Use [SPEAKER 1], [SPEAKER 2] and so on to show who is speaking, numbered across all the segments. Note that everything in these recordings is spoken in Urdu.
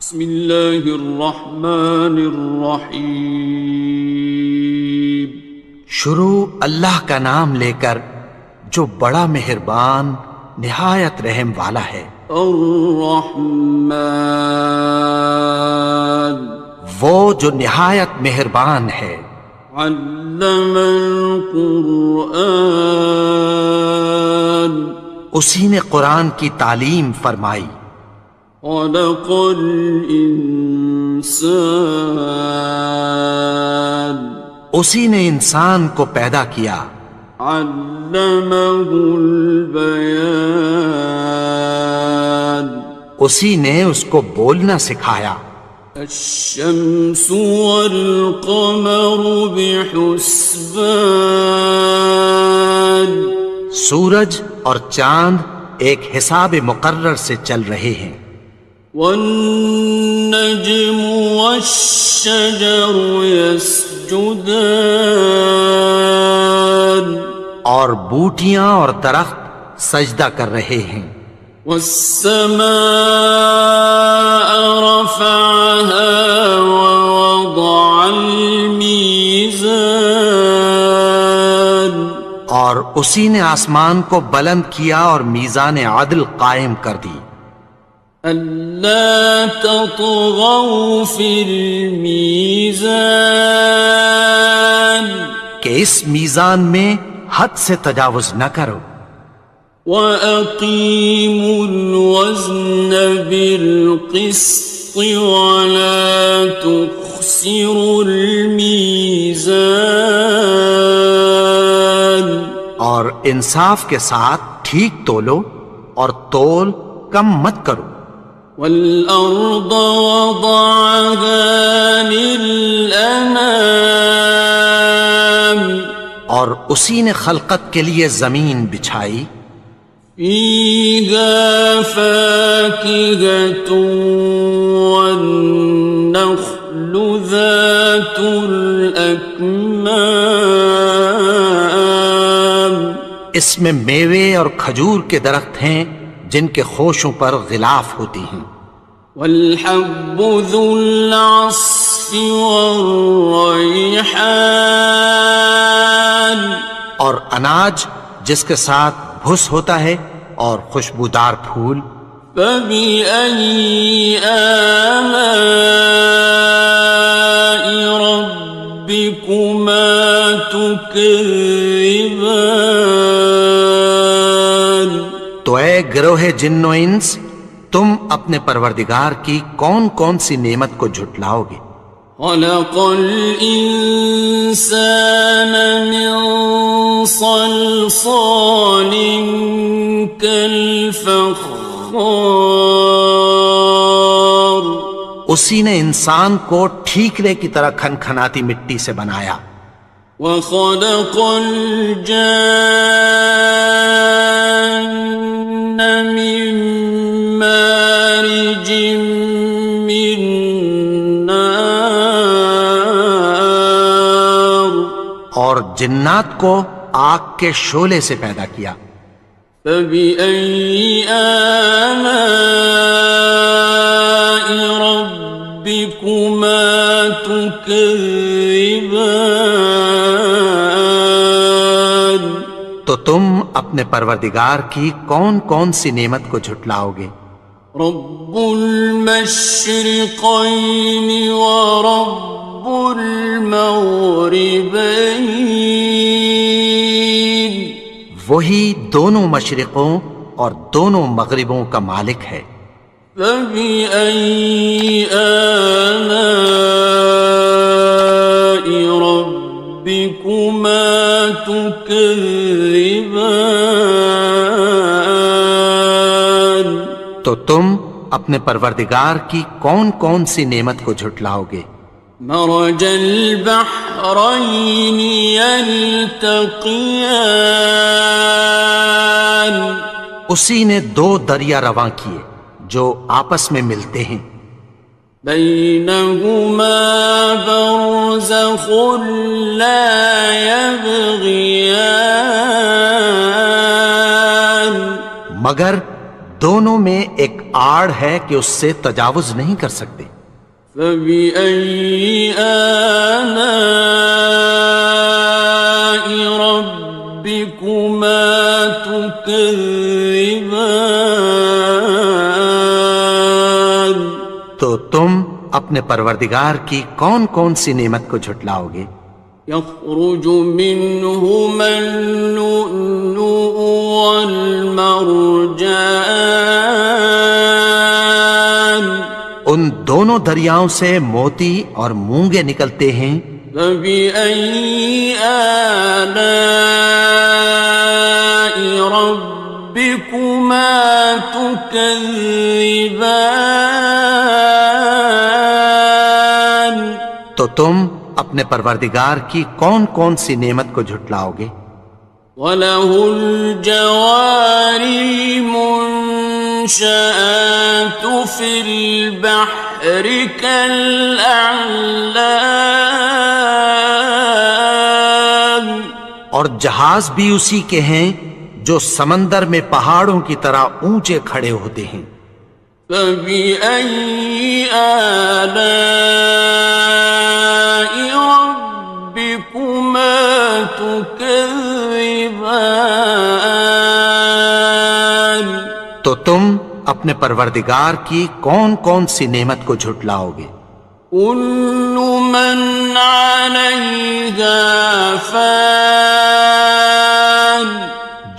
[SPEAKER 1] بسم اللہ الرحمن الرحیم۔
[SPEAKER 2] شروع اللہ کا نام لے کر جو بڑا مہربان نہایت رحم والا ہے۔
[SPEAKER 1] الرحمن،
[SPEAKER 2] وہ جو نہایت مہربان ہے۔
[SPEAKER 1] علم القرآن،
[SPEAKER 2] اسی نے قرآن کی تعلیم فرمائی۔
[SPEAKER 1] خلق الانسان،
[SPEAKER 2] اسی نے انسان کو پیدا کیا۔
[SPEAKER 1] علمہ البیان،
[SPEAKER 2] اسی نے اس کو بولنا سکھایا۔
[SPEAKER 1] الشمس والقمر بحسبان،
[SPEAKER 2] سورج اور چاند ایک حساب مقرر سے چل رہے ہیں۔
[SPEAKER 1] والنجم والشجر يسجدان،
[SPEAKER 2] اور بوٹیاں اور درخت سجدہ کر رہے ہیں۔
[SPEAKER 1] والسماء رفعها ووضع الميزان،
[SPEAKER 2] اور اسی نے آسمان کو بلند کیا اور میزان عدل قائم کر دی۔
[SPEAKER 1] ألا تطغوا في الميزان،
[SPEAKER 2] کہ اس میزان میں حد سے تجاوز نہ کرو۔
[SPEAKER 1] وَأَقِيمُوا الْوَزْنَ بِالْقِسْطِ وَلَا تُخْسِرُوا الْمِيزَانَ،
[SPEAKER 2] اور انصاف کے ساتھ ٹھیک تولو اور تول کم مت کرو۔
[SPEAKER 1] وَالْأَرْضَ وَضَعَهَا لِلْأَنَامِ،
[SPEAKER 2] اور اسی نے خلقت کے لیے زمین بچھائی۔
[SPEAKER 1] فِيهَا فَاكِهَةٌ وَالنَّخْلُ ذَاتُ الْأَكْمَامِ،
[SPEAKER 2] اس میں میوے اور کھجور کے درخت ہیں جن کے خوشوں پر غلاف ہوتی ہیں۔
[SPEAKER 1] وَالْحَبُّ ذُو الْعَصْفِ وَالرَّيْحَانِ،
[SPEAKER 2] اور اناج جس کے ساتھ بھس ہوتا ہے اور خوشبودار پھول۔
[SPEAKER 1] فَبِأَيِّ آلَاءِ رَبِّكُمَا تُكَذِّبَانِ،
[SPEAKER 2] تو اے گروہ جن و انس، تم اپنے پروردگار کی کون کون سی نعمت کو جھٹلاؤ گے؟
[SPEAKER 1] خَلَقَ الْإِنسَانَ مِنْ صَلْصَالٍ كَالْفَخَّارِ،
[SPEAKER 2] اسی نے انسان کو ٹھیکرے کی طرح کھنکھناتی مٹی سے بنایا۔
[SPEAKER 1] وَخَلَقَ الْجَانَّ مِن مَّارِجٍ مِّن نَّارٍ،
[SPEAKER 2] اور جنات کو آگ کے شعلے سے پیدا کیا۔
[SPEAKER 1] فَبِأَيِّ آلَاءِ رَبِّكُمَا تُكَذِّبَانِ،
[SPEAKER 2] تو تم اپنے پروردگار کی کون کون سی نعمت کو جھٹلاؤ گے؟
[SPEAKER 1] رب المشرقین ورب المغربین،
[SPEAKER 2] وہی دونوں مشرقوں اور دونوں مغربوں کا مالک ہے۔
[SPEAKER 1] فَبِأَيِّ آلَاءِ رَبِّكُمَا تُكَذِّبَانِ،
[SPEAKER 2] تو تم اپنے پروردگار کی کون کون سی نعمت کو جھٹلاؤ گے؟
[SPEAKER 1] مرج البحرین یلتقیان،
[SPEAKER 2] اسی نے دو دریا رواں کیے جو آپس میں ملتے ہیں۔
[SPEAKER 1] بینہما برزخ لا یبغیان،
[SPEAKER 2] مگر دونوں میں ایک آڑ ہے کہ اس سے تجاوز نہیں کر سکتے۔
[SPEAKER 1] فبأي آلاء ربكما تكذبان؟
[SPEAKER 2] تو تم اپنے پروردگار کی کون کون سی نعمت کو جھٹلاؤ گے؟
[SPEAKER 1] يخرج منهما اللؤلؤ والمرجان،
[SPEAKER 2] ان دونوں دریاؤں سے موتی اور مونگے نکلتے ہیں۔
[SPEAKER 1] فبأي آلاء ربكما تكذبان؟
[SPEAKER 2] تو تم اپنے پروردگار کی کون کون سی نعمت کو جھٹلاؤ گے؟
[SPEAKER 1] وَلَهُ الْجَوَارِ الْمُنشَآتُ فِي الْبَحْرِ كَالْأَعْلَامِ،
[SPEAKER 2] اور جہاز بھی اسی کے ہیں جو سمندر میں پہاڑوں کی طرح اونچے کھڑے ہوتے ہیں۔
[SPEAKER 1] فَبِأَيِّ آلَاءِ رَبِّكُمَا تُكَذِّبَانِ؟
[SPEAKER 2] تو تم اپنے پروردگار کی کون کون سی نعمت کو جھٹلاؤ گے؟
[SPEAKER 1] كُلُّ مَنْ عَلَيْهَا فَانٍ،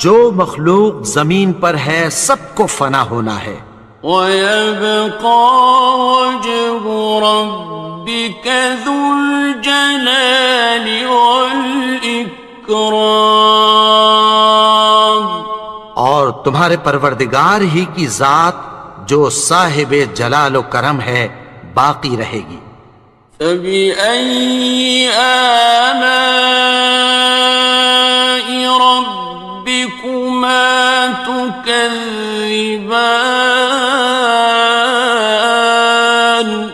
[SPEAKER 2] جو مخلوق زمین پر ہے سب کو فنا ہونا ہے۔
[SPEAKER 1] وَيَبْقَى وَجْهُ رَبِّكَ ذُو الْجَلَالِ وَالْإِكْرَامِ،
[SPEAKER 2] اور تمہارے پروردگار ہی کی ذات جو صاحب جلال و کرم ہے باقی رہے گی۔
[SPEAKER 1] فَبِأَيِّ آلَاءِ رَبِّكُمَا تُكَذِّبَانِ؟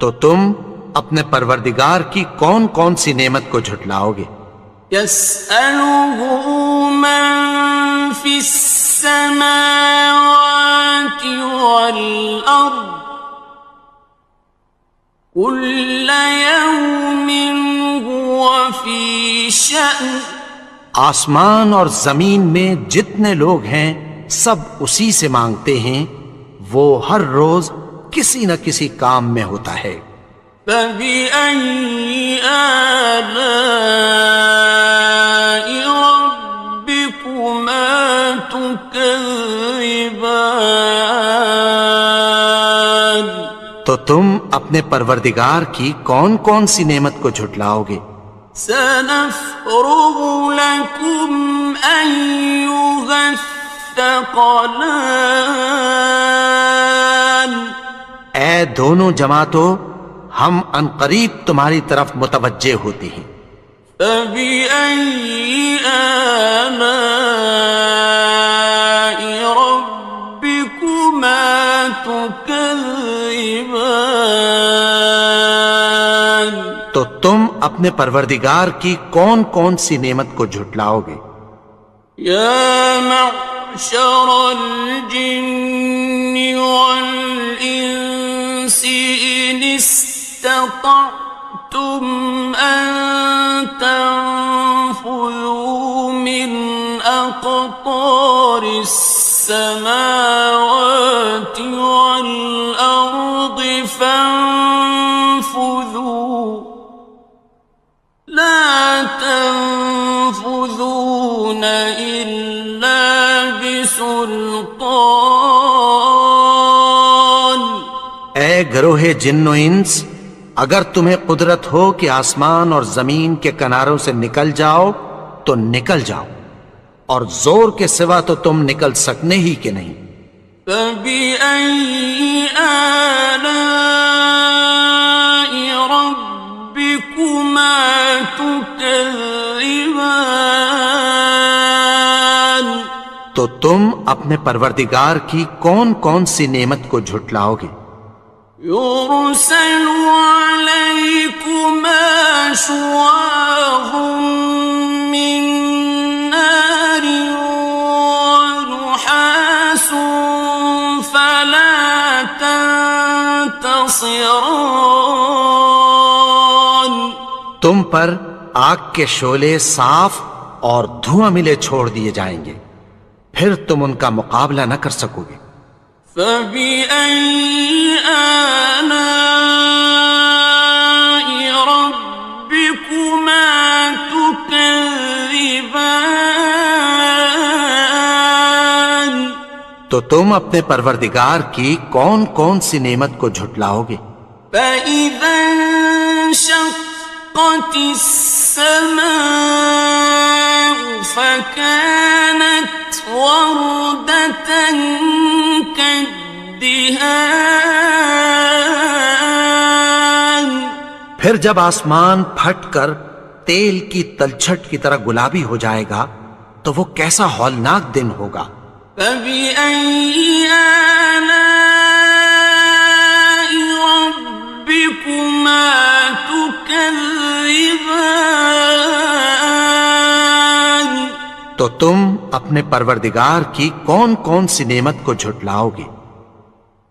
[SPEAKER 2] تو تم اپنے پروردگار کی کون کون سی نعمت کو جھٹلاؤ گے؟
[SPEAKER 1] يَسْأَلُهُ مَن فِي السَّمَاوَاتِ وَالْأَرْضِ كُلَّ يَوْمٍ هُوَ فِي شَأْنٍ،
[SPEAKER 2] آسمان اور زمین میں جتنے لوگ ہیں سب اسی سے مانگتے ہیں، وہ ہر روز کسی نہ کسی کام میں ہوتا ہے۔
[SPEAKER 1] فَبِأَيِّ آلَاءِ رَبِّكُمَا تُكَذِّبَانِ؟
[SPEAKER 2] تو تم اپنے پروردگار کی کون کون سی نعمت کو جھٹلاؤ گے؟
[SPEAKER 1] سَنَفْرُغُ لَكُمْ أَيُّهَ الثَّقَلَانِ،
[SPEAKER 2] اے دونوں جماعتوں، ہم عنقریب تمہاری طرف متوجہ ہوتے ہیں۔
[SPEAKER 1] فَبِأَيِّ آلَاءِ رَبِّكُمَا تُكَذِّبَانِ؟
[SPEAKER 2] تو تم اپنے پروردگار کی کون کون سی نعمت کو جھٹلاؤ گے؟
[SPEAKER 1] يَا مَعْشَرَ الْجِنِّ وَالْإِنسِ إِنِ اسْتَطَعْتُمْ أَن تَنفُذُوا مِنْ أَقْطَارِ السَّمَاوَاتِ وَالْأَرْضِ فَانفُذُوا لَا تَنفُذُونَ إِلَّا بِسُلْطَانٍ۔
[SPEAKER 2] اے گروہ جن و انس، اگر تمہیں قدرت ہو کہ آسمان اور زمین کے کناروں سے نکل جاؤ تو نکل جاؤ، اور زور کے سوا تو تم نکل سکنے ہی کہ نہیں۔
[SPEAKER 1] فَبِأَيِّ آلَاءِ رَبِّكُمَا تُكَذِّبَانِ؟
[SPEAKER 2] تو تم اپنے پروردگار کی کون کون سی نعمت کو جھٹلاؤ گے؟
[SPEAKER 1] يُرْسَلُ عَلَيْكُمَا شُوَاظٌ مِّن نَّارٍ وَنُحَاسٌ فَلَا ينتصران
[SPEAKER 2] تم پر آگ کے شعلے صاف اور دھواں ملے چھوڑ دیے جائیں گے، پھر تم ان کا مقابلہ نہ کر سکو گے۔
[SPEAKER 1] فبأي آلاء ربكما تكذبان
[SPEAKER 2] تو تم اپنے پروردگار کی کون کون سی نعمت کو جھٹلاؤ گے؟
[SPEAKER 1] فإذا انشقت السماء فكانت وردة كالدهان
[SPEAKER 2] پھر جب آسمان پھٹ کر تیل کی تلچھٹ کی طرح گلابی ہو جائے گا تو وہ کیسا ہولناک دن ہوگا۔
[SPEAKER 1] فبأي آلاء ربكما تكذبان
[SPEAKER 2] تو تم اپنے پروردگار کی کون کون سی نعمت کو جھٹلاؤ گے؟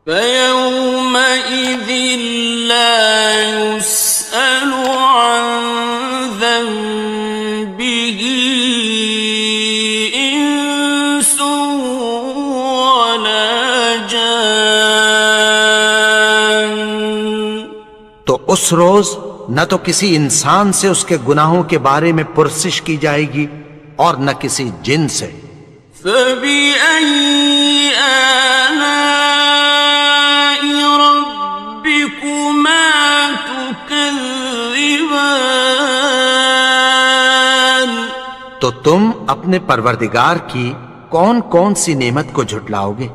[SPEAKER 1] فيومئذ لا يسأل عن ذنبه إنس ولا جان
[SPEAKER 2] تو اس روز نہ تو کسی انسان سے اس کے گناہوں کے بارے میں پرسش کی جائے گی اور نہ کسی جن سے۔
[SPEAKER 1] فبأي آلاء ربكما تكذبان
[SPEAKER 2] تو تم اپنے پروردگار کی کون کون سی نعمت کو جھٹلاؤ گے؟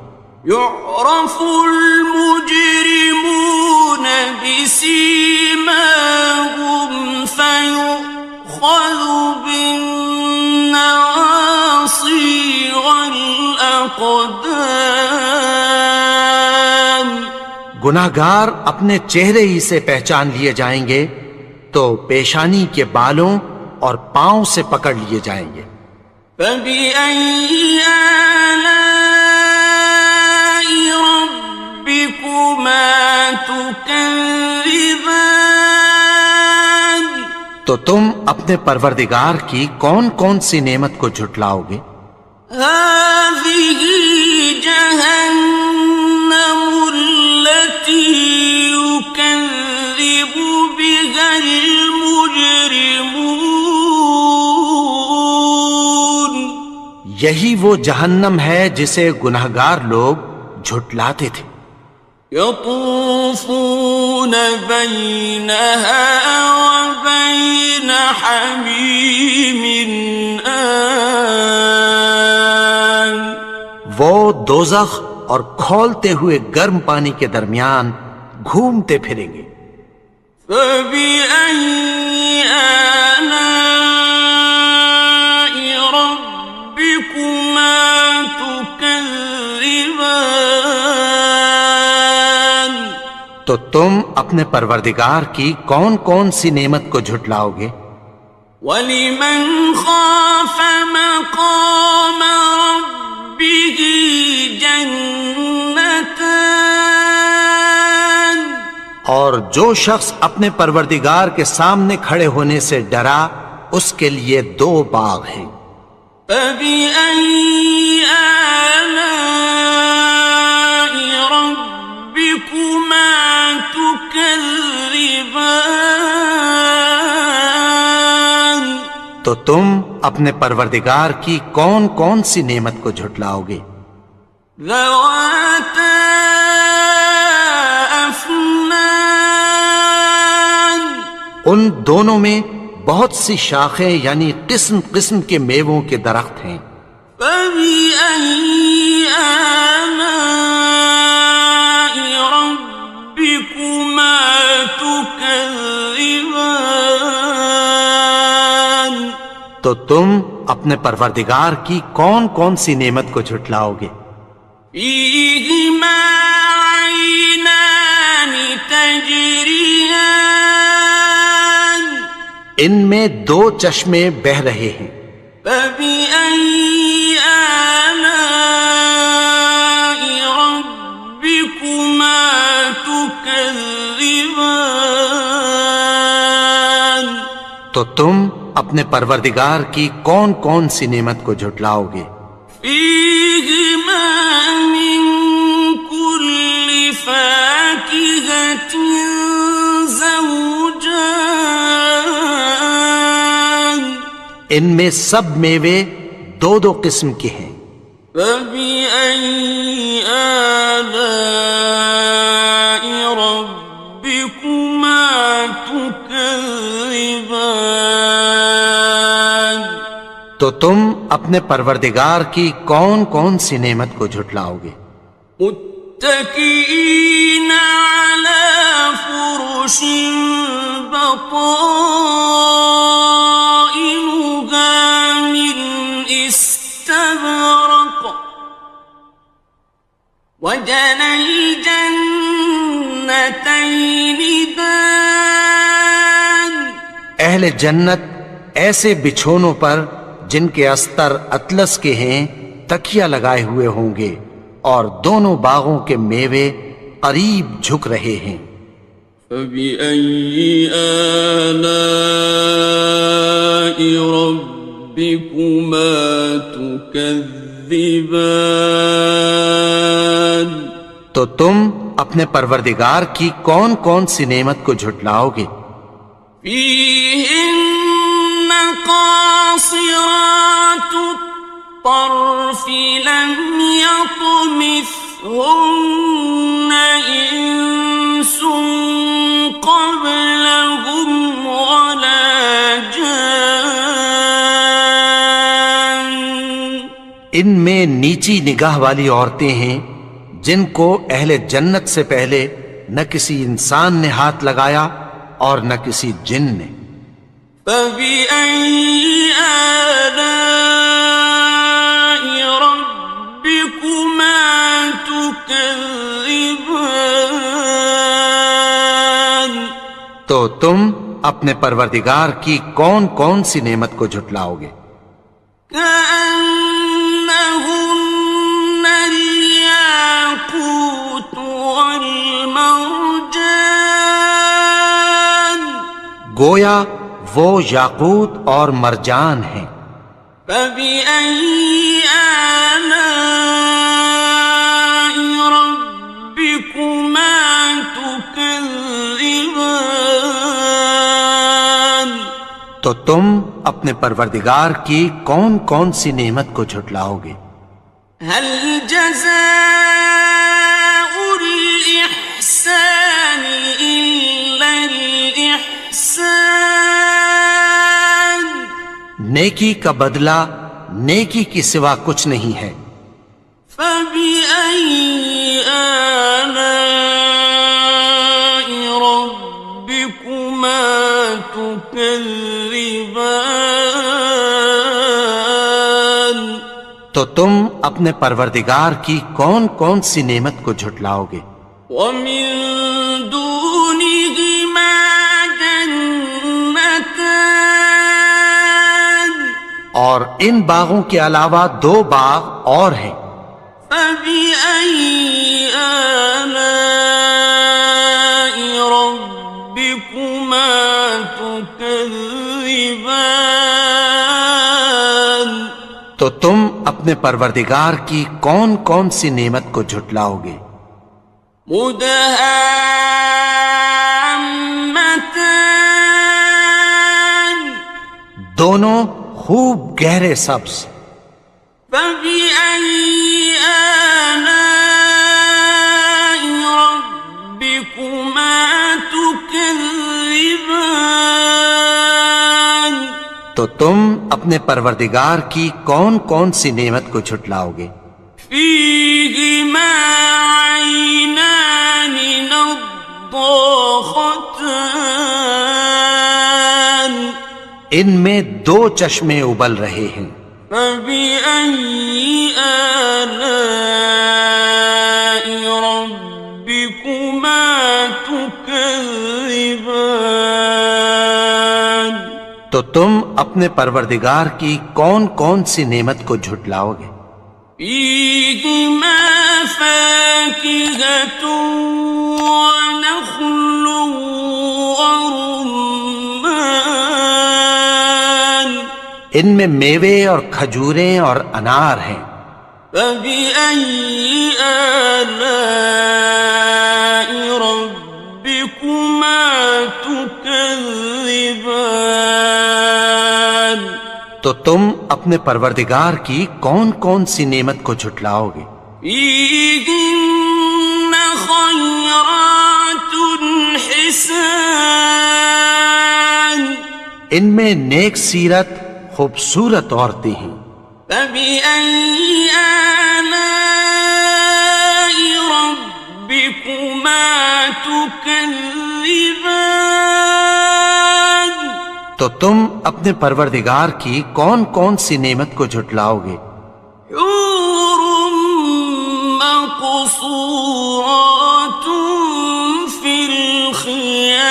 [SPEAKER 1] يعرف المجرمون بسيماهم فيؤخذ بالنواصي والأقدام
[SPEAKER 2] گناہگار اپنے چہرے ہی سے پہچان لیے جائیں گے تو پیشانی کے بالوں اور پاؤں سے پکڑ لیے جائیں گے۔
[SPEAKER 1] فبأي آلاء ربكما تكذبان
[SPEAKER 2] تو تم اپنے پروردگار کی کون کون سی نعمت کو جھٹلاؤ گے؟
[SPEAKER 1] هذه جهنم التي يكذب بها المجرمون
[SPEAKER 2] یہی وہ جہنم ہے جسے گناہگار لوگ جھٹلاتے تھے۔
[SPEAKER 1] يطوفون بينها وبين حميم آن
[SPEAKER 2] وہ دوزخ اور کھولتے ہوئے گرم پانی کے درمیان گھومتے پھریں گے۔
[SPEAKER 1] فبأي آلاء ربكما تكذبان
[SPEAKER 2] تو تم اپنے پروردگار کی کون کون سی نعمت کو جھٹلاؤ گے؟
[SPEAKER 1] وَلِمَنْ خَافَ مَقَامَ رَبِّهِ جَنَّتَانِ
[SPEAKER 2] اور جو شخص اپنے پروردگار کے سامنے کھڑے ہونے سے ڈرا اس کے لیے دو باغ ہیں۔
[SPEAKER 1] فَبِأَيِّ آلَاءِ رَبِّكُمَا تُكَذِّبَانِ
[SPEAKER 2] تو تم اپنے پروردگار کی کون کون سی نعمت کو جھٹلاؤ گے؟
[SPEAKER 1] ذَوَاتَا أَفْنَانٍ
[SPEAKER 2] ان دونوں میں بہت سی شاخیں یعنی قسم قسم کے میووں کے درخت ہیں۔
[SPEAKER 1] فَبِأَيِّ آلَاءِ رَبِّكُمَا تُكَذِّبَانِ
[SPEAKER 2] تو تم اپنے پروردگار کی کون کون سی نعمت کو جھٹلاؤ گے؟
[SPEAKER 1] فِيهِمَا عَيْنَانِ تَجْرِيَانِ
[SPEAKER 2] ان میں دو چشمے بہہ رہے ہیں۔
[SPEAKER 1] فَبِأَيِّ آلَاءِ رَبِّكُمَا تُكَذِّبَانِ
[SPEAKER 2] تو تم اپنے پروردگار کی کون کون سی نعمت کو جھٹلاؤ گے؟
[SPEAKER 1] فیہما من کل فاکہۃ زوجان،
[SPEAKER 2] ان میں سب میوے دو دو قسم کے ہیں۔
[SPEAKER 1] فبأي آلاء ربكما تكذبان،
[SPEAKER 2] تو تم اپنے پروردگار کی کون کون سی نعمت کو جھٹلاؤ گے؟
[SPEAKER 1] متكئين على فرش بطائنها من استبرق، وجنى الجنتين دان،
[SPEAKER 2] اہل جنت ایسے بچھونوں پر جن کے استر اطلس کے ہیں تکیہ لگائے ہوئے ہوں گے، اور دونوں باغوں کے میوے قریب جھک رہے ہیں۔
[SPEAKER 1] فبأي آلاء ربكما تكذبان،
[SPEAKER 2] تو تم اپنے پروردگار کی کون کون سی نعمت کو جھٹلاؤ گے؟
[SPEAKER 1] فيهن قاصرات الطرف لم يطمثهن إنس قبلهم ولا جان،
[SPEAKER 2] ان میں نیچی نگاہ والی عورتیں ہیں جن کو اہل جنت سے پہلے نہ کسی انسان نے ہاتھ لگایا اور نہ کسی جن نے۔
[SPEAKER 1] فبأي آلاء ربكما تكذبان،
[SPEAKER 2] تو تم اپنے پروردگار کی کون کون سی نعمت کو جھٹلاؤ گے؟
[SPEAKER 1] كأنهن الياقوت والمرجان،
[SPEAKER 2] گویا وہ یاقوت اور مرجان ہیں۔
[SPEAKER 1] فبأي آلاء ربكما تكذبان،
[SPEAKER 2] تو تم اپنے پروردگار کی کون کون سی نعمت کو جھٹلاؤ گے؟
[SPEAKER 1] هل جزاء الإحسان إلا الإحسان،
[SPEAKER 2] نیکی کا بدلہ نیکی کی سوا کچھ نہیں ہے۔
[SPEAKER 1] فبأي آلاء ربكما تكذبان،
[SPEAKER 2] تو تم اپنے پروردگار کی کون کون سی نعمت کو جھٹلاؤ گے؟
[SPEAKER 1] ومن دونهما جنتان،
[SPEAKER 2] اور ان باغوں کے علاوہ دو باغ اور ہیں۔
[SPEAKER 1] فبأي آلاء ربكما تكذبان،
[SPEAKER 2] تو تم اپنے پروردگار کی کون کون سی نعمت کو جھٹلاؤ گے؟
[SPEAKER 1] مدهامتان،
[SPEAKER 2] دونوں خوب گہرے سبز۔
[SPEAKER 1] فبأي آلاء ربكما تكذبان،
[SPEAKER 2] تو تم اپنے پروردگار کی کون کون سی نعمت کو جھٹلاؤ گے؟
[SPEAKER 1] فيهما عينان نضاختان،
[SPEAKER 2] ان میں دو چشمے ابل رہے ہیں۔
[SPEAKER 1] فبأي آلاء ربكما تكذبان،
[SPEAKER 2] تو تم اپنے پروردگار کی کون کون سی نعمت کو جھٹلاؤ گے؟
[SPEAKER 1] فيهما فاكهة ونخل ورمان،
[SPEAKER 2] ان میں میوے اور کھجوریں اور انار ہیں.
[SPEAKER 1] فبأي آلاء ربكما تكذبان
[SPEAKER 2] تو تم اپنے پروردگار کی کون کون سی نعمت کو جھٹلاؤ گے؟
[SPEAKER 1] فيهن خيرات حسان
[SPEAKER 2] ان میں نیک سیرت خوبصورت عورتیں ہیں.
[SPEAKER 1] فبأي آلاء ربكما تكذبان
[SPEAKER 2] تو تم اپنے پروردگار کی کون کون سی نعمت کو جھٹلاؤ گے؟
[SPEAKER 1] حور مقصورات في الخيام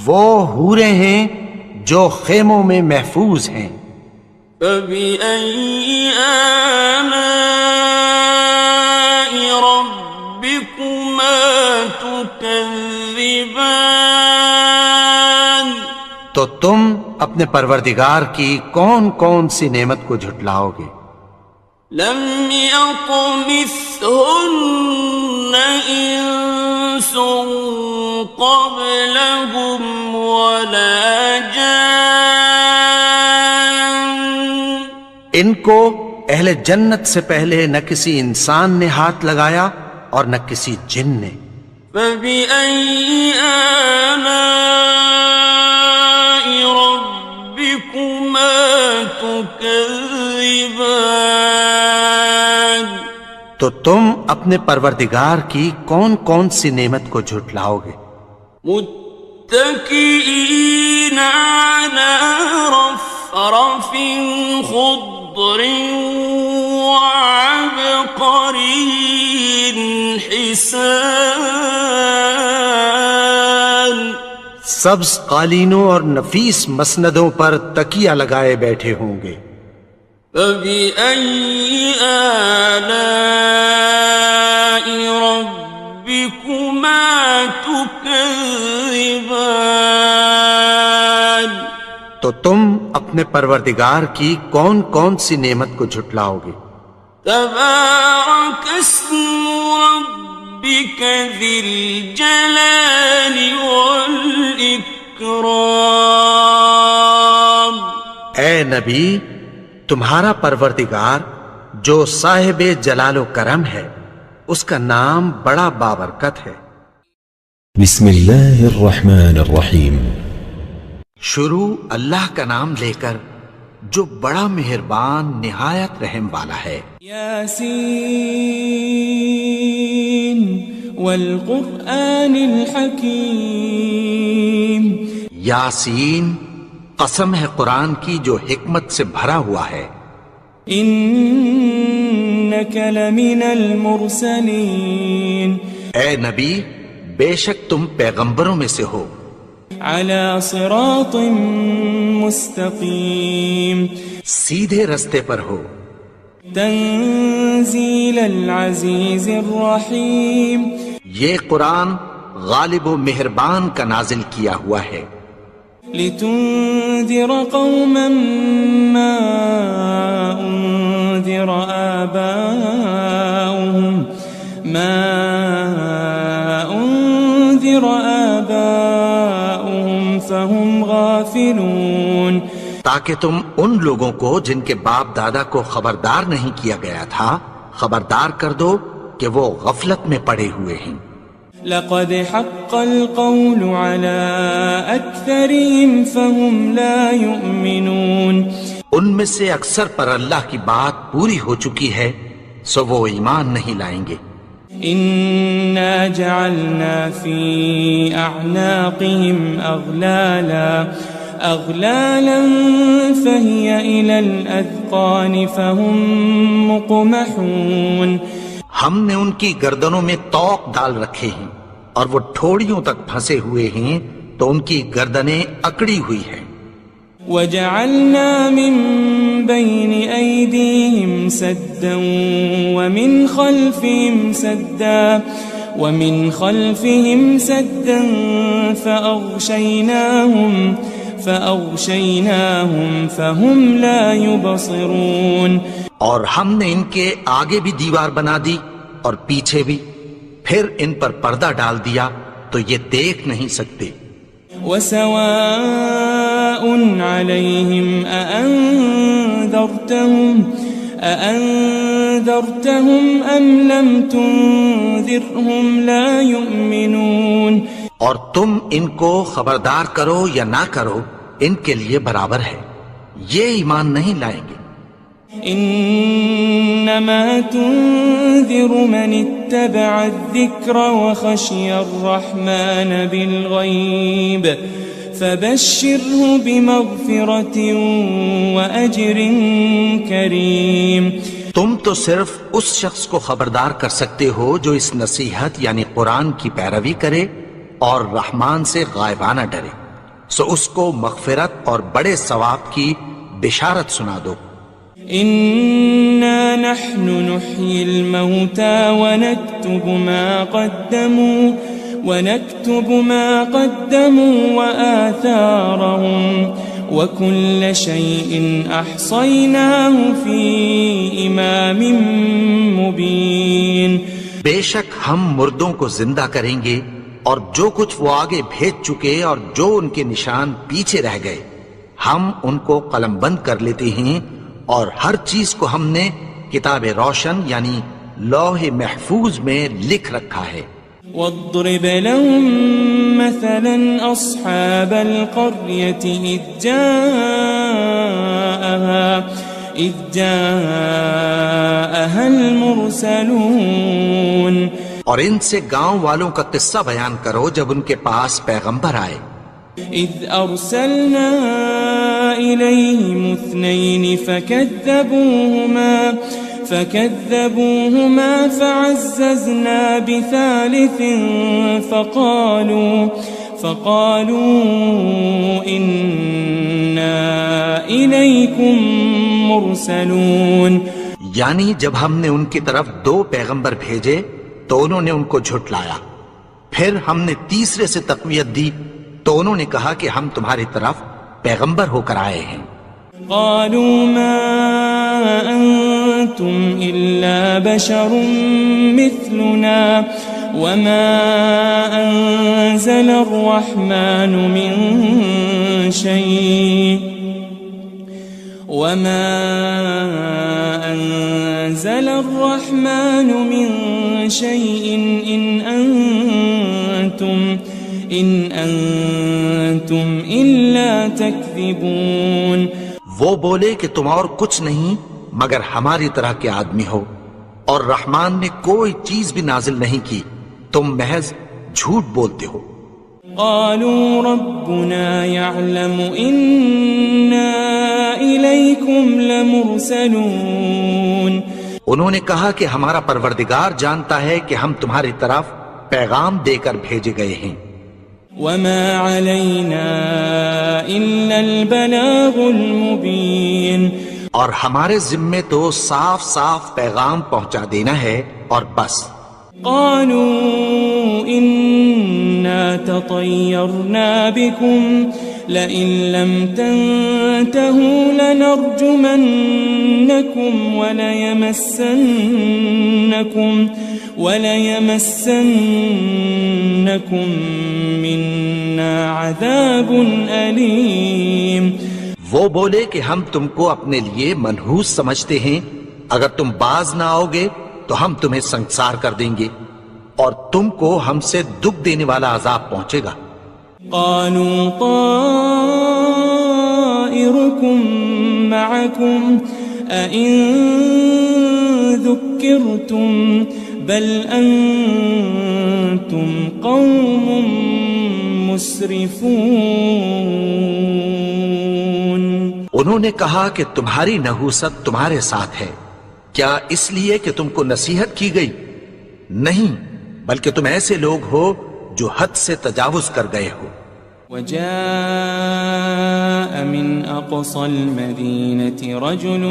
[SPEAKER 2] وہ حوریں ہیں جو خیموں میں محفوظ ہیں.
[SPEAKER 1] فبأي آلاء ربكما تكذبان
[SPEAKER 2] تو تم اپنے پروردگار کی کون کون سی نعمت کو جھٹلاؤ گے؟
[SPEAKER 1] لم يطمثهن إنس قبلهم ولا جان
[SPEAKER 2] ان کو اہل جنت سے پہلے نہ کسی انسان نے ہاتھ لگایا اور نہ کسی جن نے.
[SPEAKER 1] فبأي آلاء ربكما تكذبان
[SPEAKER 2] تو تم اپنے پروردگار کی کون کون سی نعمت کو جھٹلاؤ گے؟
[SPEAKER 1] متكئين على رفرف خضر وعبقري حسان
[SPEAKER 2] سبز قالینوں اور نفیس مسندوں پر تکیہ لگائے بیٹھے ہوں گے.
[SPEAKER 1] فبأي آلاء ربكما تكذبان
[SPEAKER 2] تو تم اپنے پروردگار کی کون کون سی نعمت کو جھٹلاؤ گے؟
[SPEAKER 1] تبارك اسم ربك ذي الجلال والإكرام
[SPEAKER 2] اے نبی، تمہارا پروردگار جو صاحب جلال و کرم ہے اس کا نام بڑا بابرکت ہے.
[SPEAKER 3] بسم اللہ الرحمن الرحیم.
[SPEAKER 2] شروع اللہ کا نام لے کر جو بڑا مہربان نہایت رحم والا ہے.
[SPEAKER 4] یاسین والقرآن الحکیم.
[SPEAKER 2] یاسین، قسم ہے قرآن کی جو حکمت سے بھرا ہوا ہے.
[SPEAKER 4] انک لمن المرسلین.
[SPEAKER 2] اے نبی، بے شک تم پیغمبروں میں سے ہو.
[SPEAKER 4] علی صراط مستقیم.
[SPEAKER 2] سیدھے رستے پر ہو.
[SPEAKER 4] تنزیل العزیز الرحیم.
[SPEAKER 2] یہ قرآن غالب و مہربان کا نازل کیا ہوا ہے.
[SPEAKER 4] لتنذر قوما ما انذر آباؤهم فهم غافلون.
[SPEAKER 2] تاکہ تم ان لوگوں کو جن کے باپ دادا کو خبردار نہیں کیا گیا تھا خبردار کر دو کہ وہ غفلت میں پڑے ہوئے ہیں.
[SPEAKER 4] لقد حق القول على أكثرهم فهم لا يؤمنون.
[SPEAKER 2] ان میں سے اکثر پر اللہ کی بات پوری ہو چکی ہے سو وہ ایمان نہیں لائیں گے.
[SPEAKER 4] إنا جعلنا في أعناقهم أغلالا فهي إلى الأذقان فهم مقمحون.
[SPEAKER 2] ہم نے ان کی گردنوں میں طوق ڈال رکھے ہیں اور وہ ٹھوڑیوں تک پھنسے ہوئے ہیں تو ان کی گردنیں اکڑی ہوئی ہیں.
[SPEAKER 4] وجعلنا من بين أيديهم سدا ومن خلفهم سدا فأغشيناهم فهم لا يبصرون
[SPEAKER 2] اور ہم نے ان کے آگے بھی دیوار بنا دی اور پیچھے بھی، پھر ان پر پردہ ڈال دیا تو یہ دیکھ نہیں سکتے۔
[SPEAKER 4] وسواء عليهم أأنذرتهم أم لم تنذرهم لا يؤمنون۔
[SPEAKER 2] اور تم ان کو خبردار کرو یا نہ کرو، ان کے لیے برابر ہے، یہ ایمان نہیں لائیں گے۔
[SPEAKER 4] انما تنذر من اتبع الذکر وخشی الرحمن بالغیب فبشره بمغفرة واجر کریم۔
[SPEAKER 2] تم تو صرف اس شخص کو خبردار کر سکتے ہو جو اس نصیحت یعنی قرآن کی پیروی کرے اور رحمان سے غائبانہ ڈرے، سو اس کو مغفرت اور بڑے ثواب کی بشارت سنا دو۔
[SPEAKER 4] إنا نحن نحيي الموتى ونكتب ما قدموا وآثارهم وكل شيء أحصيناه في إمام مبين۔
[SPEAKER 2] بے شک ہم مردوں کو زندہ کریں گے اور جو کچھ وہ آگے بھیج چکے اور جو ان کے نشان پیچھے رہ گئے ہم ان کو قلم بند کر لیتے ہیں، اور ہر چیز کو ہم نے کتاب روشن یعنی لوح محفوظ میں لکھ رکھا ہے۔
[SPEAKER 4] واضرب لهم مثلا أصحاب القرية إذ جاءها المرسلون۔
[SPEAKER 2] اور ان سے گاؤں والوں کا قصہ بیان کرو جب ان کے پاس پیغمبر آئے۔
[SPEAKER 4] إذ أرسلنا إليهم 2 فكذبوهما فعززنا بثالث فقالوا إنا إليكم مرسلون۔
[SPEAKER 2] یعنی جب ہم نے ان کی طرف 2 پیغمبر بھیجے تو انہوں نے ان کو جھٹلایا، پھر ہم نے تیسرے سے تقویت دی تو انہوں نے کہا کہ ہم تمہاری طرف پیغمبر ہو کر آئے ہیں۔
[SPEAKER 4] قالوا ما أنتم إلا بشر مثلنا وما أنزل الرحمن من شيء إن أنتم إلا تكذبون۔
[SPEAKER 2] وہ بولے کہ تم اور کچھ نہیں مگر ہماری طرح کے آدمی ہو، اور رحمان نے کوئی چیز بھی نازل نہیں کی، تم محض جھوٹ بولتے ہو۔
[SPEAKER 4] قالوا ربنا يعلم إنا إليكم لمرسلون۔
[SPEAKER 2] انہوں نے کہا کہ ہمارا پروردگار جانتا ہے کہ ہم تمہاری طرف پیغام دے کر بھیجے گئے ہیں۔
[SPEAKER 4] وما علينا إلا البلاغ المبين۔
[SPEAKER 2] اور ہمارے ذمے تو صاف صاف پیغام پہنچا دینا ہے اور بس۔
[SPEAKER 4] قالوا إنا تطيرنا بكم لئن لم تنتهوا لنرجمنكم وليمسنكم منا عذاب أليم۔
[SPEAKER 2] وہ بولے کہ ہم تم کو اپنے لیے منحوس سمجھتے ہیں، اگر تم باز نہ آؤ گے تو ہم تمہیں سنگسار کر دیں گے اور تم کو ہم سے دکھ دینے والا عذاب پہنچے گا۔
[SPEAKER 4] قالوا طائركم معكم أئن ذكرتم بل أنتم قوم مسرفون۔
[SPEAKER 2] انہوں نے کہا کہ تمہاری نحوست تمہارے ساتھ ہے، کیا اس لیے کہ تم کو نصیحت کی گئی؟ نہیں، بلکہ تم ایسے لوگ ہو جو حد سے تجاوز کر گئے ہو۔
[SPEAKER 4] وجاء من أقصى المدينة رجل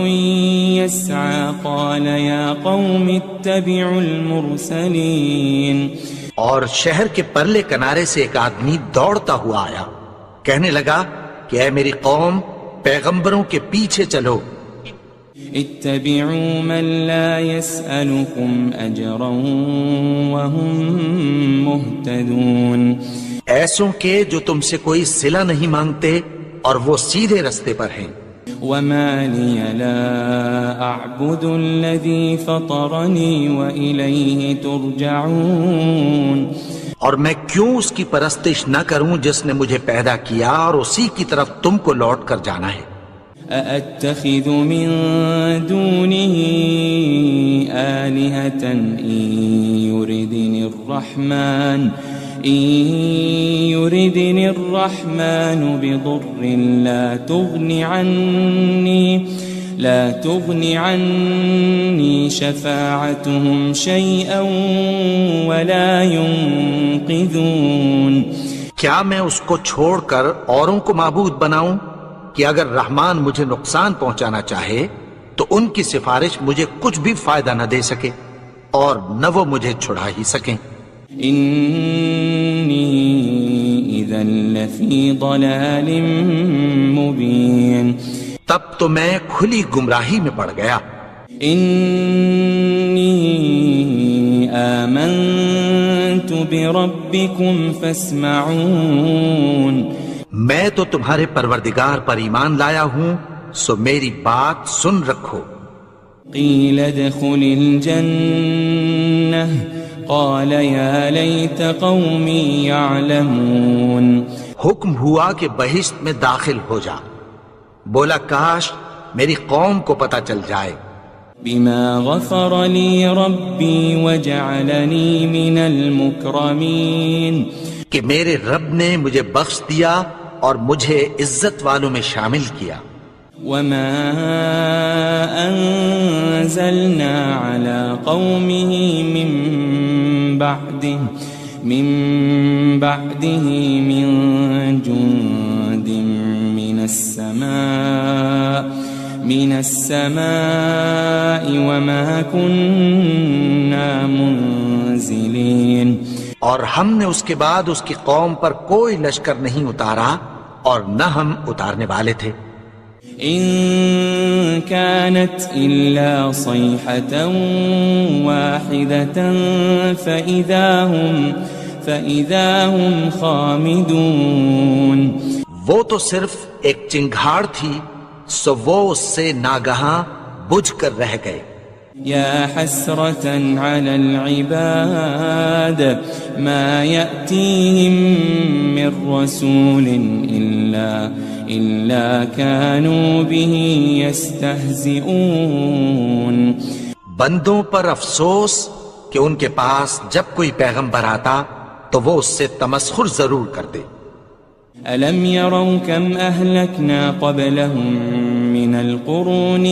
[SPEAKER 4] يسعى قال يا قوم اتبعوا المرسلين۔
[SPEAKER 2] اور شہر کے پرلے کنارے سے ایک آدمی دوڑتا ہوا آیا، کہنے لگا کہ اے میری قوم پیغمبروں کے پیچھے چلو،
[SPEAKER 4] اتبعوا من لا يسألكم أجرا وهم مهتدون،
[SPEAKER 2] ایسوں کے جو تم سے کوئی صلہ نہیں مانگتے اور وہ سیدھے رستے پر ہیں۔
[SPEAKER 4] وما لي لا أعبد الذي فطرني وإليه ترجعون،
[SPEAKER 2] اور میں کیوں اس کی پرستش نہ کروں جس نے مجھے پیدا کیا اور اسی کی طرف تم کو لوٹ کر جانا ہے۔
[SPEAKER 4] أأتخذ من دونه آلهة إن يردني الرحمن بضر لا تغني عني شفاعتهم شيئا ولا ينقذون،
[SPEAKER 2] کیا میں اس کو چھوڑ کر اوروں کو معبود بناؤں کہ اگر رحمان مجھے نقصان پہنچانا چاہے تو ان کی سفارش مجھے کچھ بھی فائدہ نہ دے سکے اور نہ وہ مجھے چھڑا ہی سکیں۔
[SPEAKER 4] إني إذا لفي ضلال مبين،
[SPEAKER 2] تب تو میں کھلی گمراہی میں پڑ گیا۔
[SPEAKER 4] إني آمنت بربكم فاسمعون،
[SPEAKER 2] میں تو تمہارے پروردگار پر ایمان لایا ہوں، سو میری بات سن رکھو۔
[SPEAKER 4] قيل ادخل الجنة قال يا ليت قومي يعلمون،
[SPEAKER 2] حکم ہوا کہ بہشت میں داخل ہو جا، بولا کاش میری قوم کو پتہ چل جائے۔
[SPEAKER 4] بما غفر لي ربي وجعلني من المكرمين،
[SPEAKER 2] کہ میرے رب نے مجھے بخش دیا اور مجھے عزت والوں میں شامل کیا۔
[SPEAKER 4] وما أنزلنا على قومه من بعده من جند من السماء وما كنا منزلين،
[SPEAKER 2] اور ہم نے اس کے بعد اس کی قوم پر کوئی لشکر نہیں اتارا اور نہ ہم اتارنے والے تھے۔
[SPEAKER 4] إن كانت إلا صيحة واحدة فإذا هم خامدون،
[SPEAKER 2] وہ تو صرف ایک چنگھاڑ تھی، سو وہ اس سے ناگہاں بجھ کر رہ گئے۔
[SPEAKER 4] يا حسرة على العباد ما يأتيهم من رسول إلا كانوا به يستهزئون،
[SPEAKER 2] بندوں پر افسوس کہ ان کے پاس جب کوئی پیغمبر آتا تو وہ اس سے تمسخر ضرور کرتے۔
[SPEAKER 4] ألم يروا كم أهلكنا قبلهم من القرون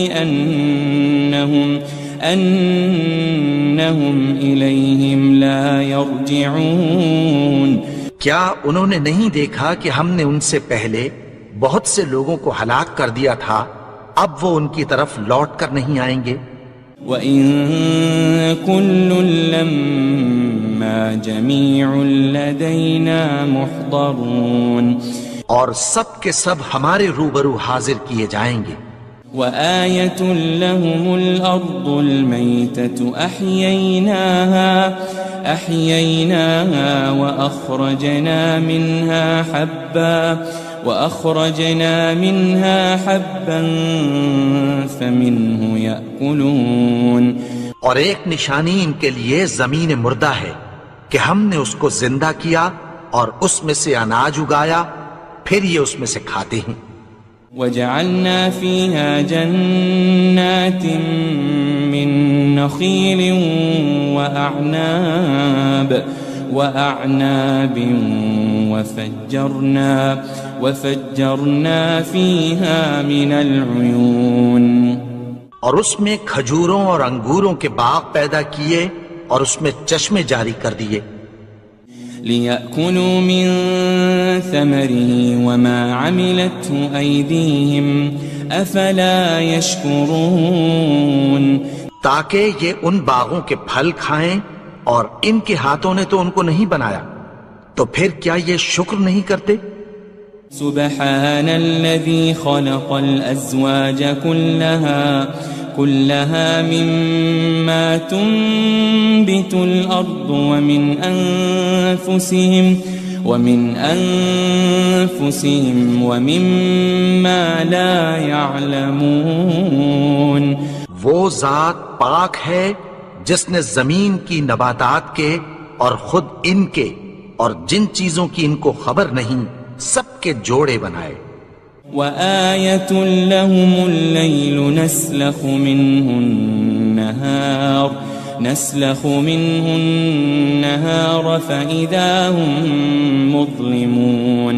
[SPEAKER 4] أنهم إليهم لا يرجعون،
[SPEAKER 2] کیا انہوں نے نہیں دیکھا کہ ہم نے ان سے پہلے بہت سے لوگوں کو ہلاک کر دیا تھا، اب وہ ان کی طرف لوٹ کر نہیں آئیں گے۔
[SPEAKER 4] وَإِن كُلٌّ لَمَّا جَمِيعٌ لَدَيْنَا مُحْضَرُونَ،
[SPEAKER 2] اور سب کے سب ہمارے روبرو حاضر کیے جائیں گے۔
[SPEAKER 4] وَآيَةٌ لَهُمُ الْأَرْضُ الْمَيْتَةُ أَحْيَيْنَاهَا وَأَخْرَجْنَا مِنْهَا حَبًّا فَمِنْهُ يَأْكُلُونَ،
[SPEAKER 2] اور ایک نشانی ان کے لیے زمین مردہ ہے کہ ہم نے اس کو زندہ کیا اور اس میں سے اناج اگایا، پھر یہ اس میں سے کھاتے ہیں۔
[SPEAKER 4] وَجَعَلْنَا فِيهَا جَنَّاتٍ مِّن نَخِيلٍ وَأَعْنَابٍ وَفَجَّرْنَا فِيهَا مِنَ الْعُيُونِ،
[SPEAKER 2] اور اس میں کھجوروں اور انگوروں کے باغ پیدا کیے اور اس میں چشمے جاری کر دیے۔
[SPEAKER 4] لِيَأْكُلُوا مِن ثَمَرِهِ وَمَا عَمِلَتْهُ أَيْدِيهِمْ أَفَلَا يَشْكُرُونَ،
[SPEAKER 2] تاکہ یہ ان باغوں کے پھل کھائیں اور ان کے ہاتھوں نے تو ان کو نہیں بنایا، تو پھر کیا یہ شکر نہیں کرتے؟
[SPEAKER 4] سبحان الذي خلق الأزواج كلها مما تنبت الأرض ومن أنفسهم ومما لا يعلمون.
[SPEAKER 2] وہ ذات پاک ہے جس نے زمین کی نباتات کے اور خود ان کے اور جن چیزوں کی ان کو خبر نہیں سب کے جوڑے بنائے.
[SPEAKER 4] وآية لهم الليل نسلخ منه النهار فإذا هم مظلمون.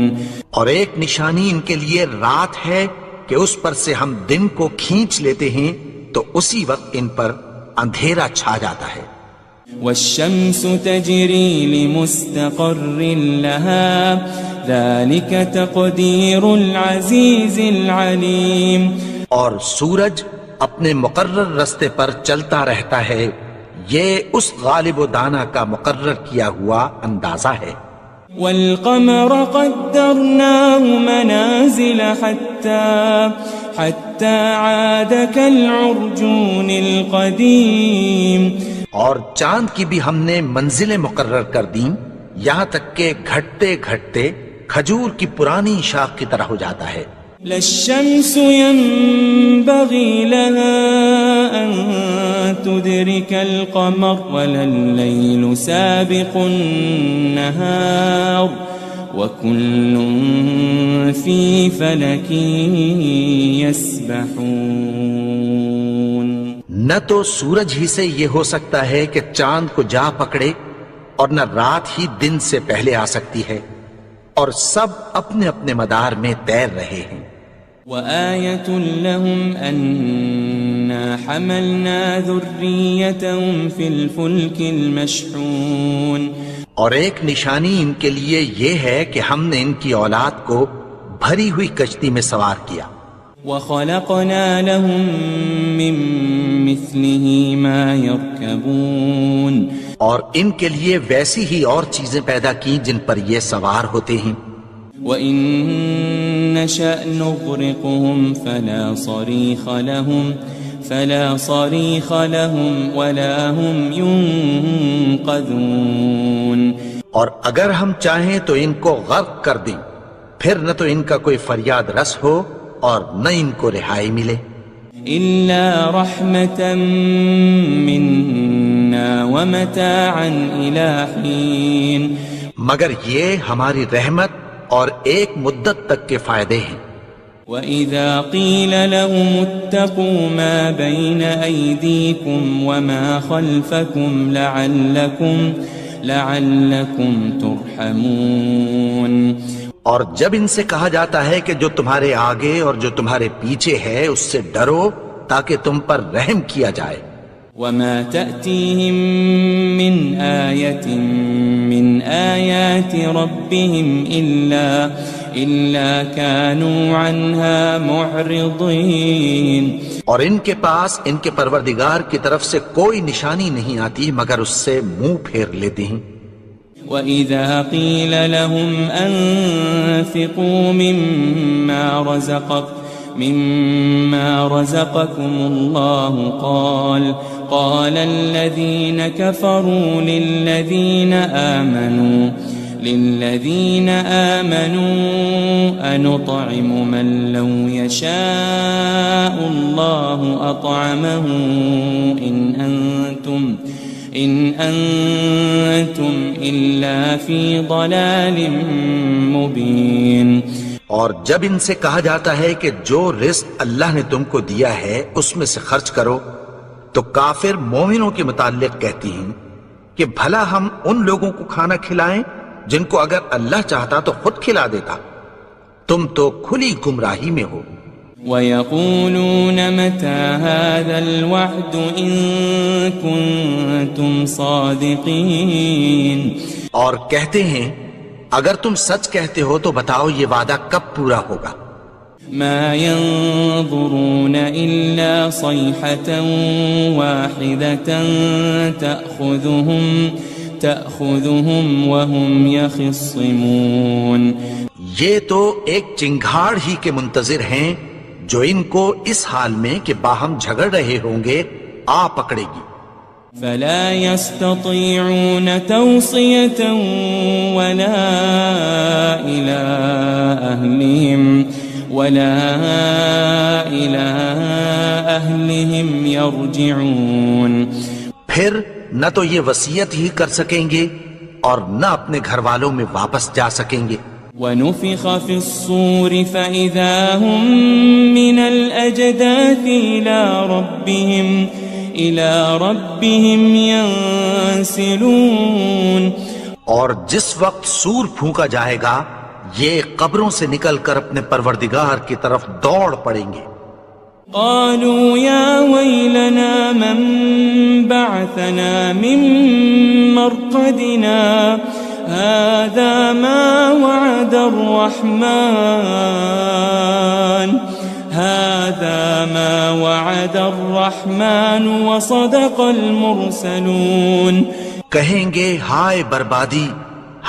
[SPEAKER 2] اور ایک نشانی ان کے لیے رات ہے کہ اس پر سے ہم دن کو کھینچ لیتے ہیں تو اسی وقت ان پر اندھیرا چھا جاتا ہے.
[SPEAKER 4] والشمس تجري لمستقر لها ذلك تقدير العزيز العليم.
[SPEAKER 2] اور سورج اپنے مقرر رستے پر چلتا رہتا ہے، یہ اس غالب و دانا کا مقرر کیا ہوا اندازہ ہے.
[SPEAKER 4] والقمر قدرناه منازل حتى عاد كالعرجون القديم.
[SPEAKER 2] اور چاند کی بھی ہم نے منزلیں مقرر کر دیں یہاں تک کہ گھٹتے گھٹتے کھجور کی پرانی شاخ کی طرح ہو جاتا ہے.
[SPEAKER 4] لا الشمس ينبغي لها أن تدرك القمر ولا الليل سابق النهار وكل في فلك يسبحون.
[SPEAKER 2] نہ تو سورج ہی سے یہ ہو سکتا ہے کہ چاند کو جا پکڑے اور نہ رات ہی دن سے پہلے آ سکتی ہے، اور سب اپنے اپنے مدار میں تیر رہے ہیں.
[SPEAKER 4] وآية لهم أنا حملنا ذريتهم في الفلك المشحون.
[SPEAKER 2] اور ایک نشانی ان کے لیے یہ ہے کہ ہم نے ان کی اولاد کو بھری ہوئی کشتی میں سوار کیا.
[SPEAKER 4] وخلقنا لهم من مثله ما يركبون.
[SPEAKER 2] اور ان کے لیے ویسی ہی اور چیزیں پیدا کی جن پر یہ سوار ہوتے ہیں.
[SPEAKER 4] وَإِن نَّشَأْ نُغْرِقْهُمْ فَلَا صَرِيخَ لَهُمْ وَلَا هُمْ يُنقَذُونَ.
[SPEAKER 1] اور اگر ہم چاہیں تو ان کو غرق کر دیں، پھر نہ تو ان کا کوئی فریاد رس ہو اور نہ ان کو رہائی ملے.
[SPEAKER 4] إِلَّا رَحْمَةً مِّنَّا وَمَتَاعًا إِلَىٰ حِينٍ.
[SPEAKER 1] مگر یہ ہماری رحمت اور ایک مدت تک کے فائدے ہیں.
[SPEAKER 4] وَإِذَا قِيلَ لَهُمُ اتَّقُوا مَا بَيْنَ أَيْدِيكُمْ وَمَا خَلْفَكُمْ لَعَلَّكُمْ تُرْحَمُونَ.
[SPEAKER 1] اور جب ان سے کہا جاتا ہے کہ جو تمہارے آگے اور جو تمہارے پیچھے ہے اس سے ڈرو تاکہ تم پر رحم کیا جائے.
[SPEAKER 4] وَمَا تَأْتِيهِم مِّنْ آيَةٍ مِّنْ آيَاتِ رَبِّهِمْ إِلَّا كَانُوا عَنْهَا مُعْرِضِينَ.
[SPEAKER 1] اور ان کے پاس ان کے پروردگار کی طرف سے کوئی نشانی نہیں آتی مگر اس سے منہ پھیر لیتے ہیں.
[SPEAKER 4] وَإِذَا قِيلَ لَهُمْ أَنفِقُوا مِمَّا رَزَقَكُمُ اللَّهُ قَالَ الَّذِينَ كَفَرُوا لِلَّذِينَ آمَنُوا أَنُطْعِمُ مَن لَّوْ يَشَاءُ اللَّهُ أَطْعَمَهُ إِنْ أَنْتُمْ إِلَّا فِي ضَلَالٍ مُبِينٍ.
[SPEAKER 1] اور جب ان سے کہا جاتا ہے کہ جو رزق اللہ نے تم کو دیا ہے اس میں سے خرچ کرو تو کافر مومنوں کے متعلق کہتی ہیں کہ بھلا ہم ان لوگوں کو کھانا کھلائیں جن کو اگر اللہ چاہتا تو خود کھلا دیتا. تم تو کھلی گمراہی میں ہو.
[SPEAKER 4] وَيَقُولُونَ مَتَى هَذَا الْوَعْدُ إِن كُنتُمْ صَادِقِينَ.
[SPEAKER 1] اور کہتے ہیں اگر تم سچ کہتے ہو تو بتاؤ یہ وعدہ کب پورا ہوگا.
[SPEAKER 4] مَا يَنظُرُونَ إِلَّا صَيْحَةً وَاحِدَةً تَأْخُذُهُمْ وَهُمْ يَخِصِّمُونَ.
[SPEAKER 1] یہ تو ایک چنگھاڑ ہی کے منتظر ہیں جو ان کو اس حال میں کہ باہم جھگڑ رہے ہوں گے آ پکڑے گی.
[SPEAKER 4] فلا يستطيعون توصية ولا إلى أهلهم يرجعون.
[SPEAKER 1] پھر نہ تو یہ وصیت ہی کر سکیں گے اور نہ اپنے گھر والوں میں واپس جا سکیں گے.
[SPEAKER 4] ونفخ في الصور فإذا هم من الأجداث إلى ربهم ينسلون.
[SPEAKER 1] اور جس وقت سور پھونکا جائے گا یہ قبروں سے نکل کر اپنے پروردگار کی طرف دوڑ پڑیں گے.
[SPEAKER 4] قالوا يا ويلنا من بعثنا من مرقدنا هذا ما وعد الرحمن وصدق المرسلون.
[SPEAKER 1] کہیں گے ہائے بربادی،